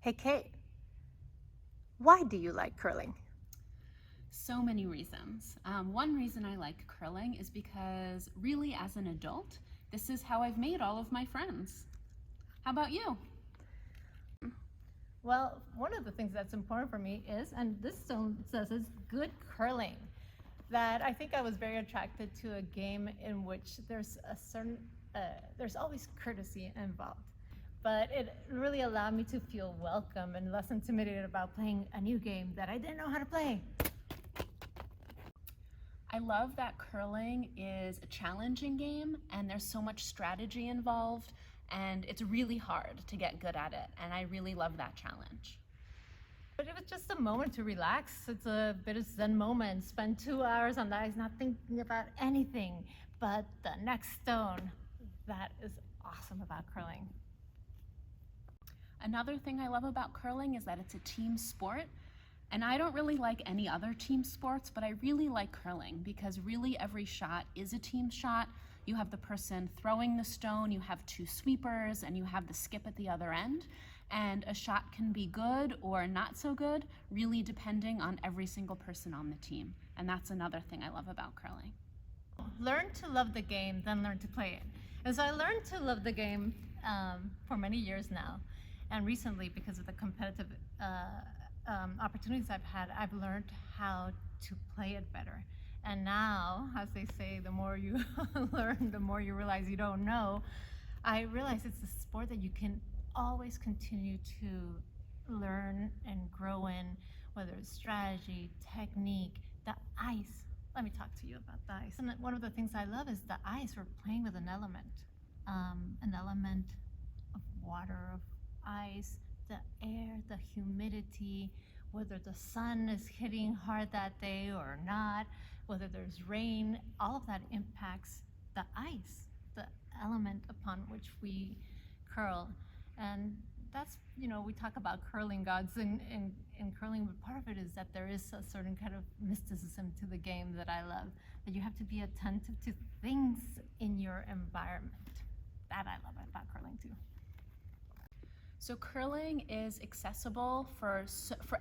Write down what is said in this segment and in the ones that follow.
Hey Kate, why do you like curling? So many reasons. One reason I like curling is because, really, as an adult, this is how I've made all of my friends. How about you? Well, one of the things that's important for me is, and this stone says, is good curling. That I think I was very attracted to a game in which there's always courtesy involved. But it really allowed me to feel welcome and less intimidated about playing a new game that I didn't know how to play. I love that curling is a challenging game and there's so much strategy involved, and it's really hard to get good at it, and I really love that challenge. But it was just a moment to relax. It's a bit of Zen moment. Spend 2 hours on the ice not thinking about anything but the next stone. That is awesome about curling. Another thing I love about curling is that it's a team sport. And I don't really like any other team sports, but I really like curling because really every shot is a team shot. You have the person throwing the stone, you have two sweepers, and you have the skip at the other end. And a shot can be good or not so good, really depending on every single person on the team. And that's another thing I love about curling. Learn to love the game, then learn to play it. And so I learned to love the game for many years now. And recently, because of the competitive opportunities I've had, I've learned how to play it better. And now, as they say, the more you learn, the more you realize you don't know. I realize it's a sport that you can always continue to learn and grow in, whether it's strategy, technique, the ice. Let me talk to you about the ice. And one of the things I love is the ice. We're playing with an element of water, of ice, the air, the humidity, whether the sun is hitting hard that day or not, whether there's rain, all of that impacts the ice, the element upon which we curl. And that's, we talk about curling gods in curling, but part of it is that there is a certain kind of mysticism to the game that I love, that you have to be attentive to things in your environment. That I love about curling too. So curling is accessible for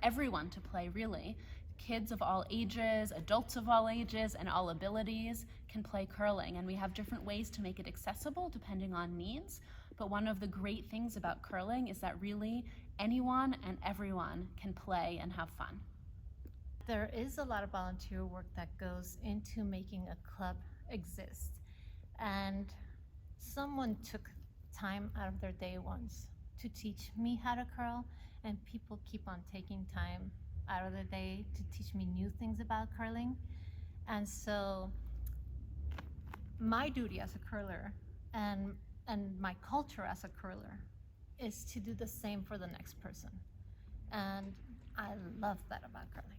everyone to play, really. Kids of all ages, adults of all ages, and all abilities can play curling, and we have different ways to make it accessible depending on needs. But one of the great things about curling is that really anyone and everyone can play and have fun. There is a lot of volunteer work that goes into making a club exist. And someone took time out of their day once to teach me how to curl, and people keep on taking time out of their day to teach me new things about curling. And so my duty as a curler and my culture as a curler is to do the same for the next person. And I love that about curling.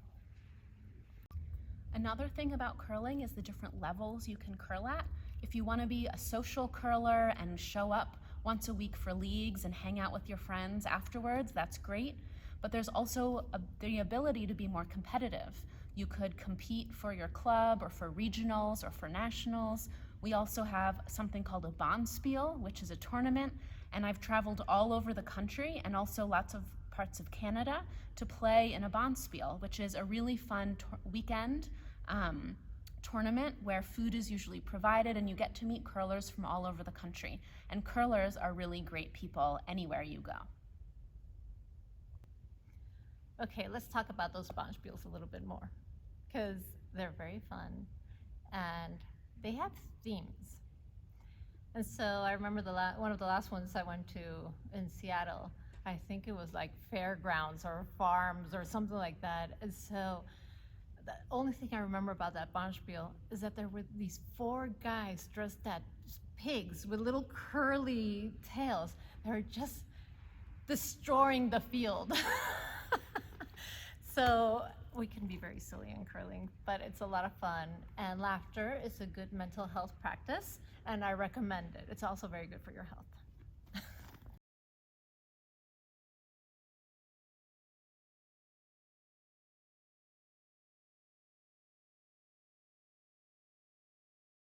Another thing about curling is the different levels you can curl at. If you want to be a social curler and show up once a week for leagues and hang out with your friends afterwards, that's great. But there's also the ability to be more competitive. You could compete for your club or for regionals or for nationals. We also have something called a Bonspiel, which is a tournament, and I've traveled all over the country and also lots of parts of Canada to play in a Bonspiel, which is a really fun weekend tournament where food is usually provided and you get to meet curlers from all over the country. And curlers are really great people anywhere you go. Okay, let's talk about those Bonspiels a little bit more, because they're very fun and they have themes. And so I remember one of the last ones I went to in Seattle. I think it was like fairgrounds or farms or something like that. And so the only thing I remember about that Bonspiel is that there were these four guys dressed as pigs with little curly tails. They were just destroying the field. So we can be very silly in curling, but it's a lot of fun. And laughter is a good mental health practice, and I recommend it. It's also very good for your health.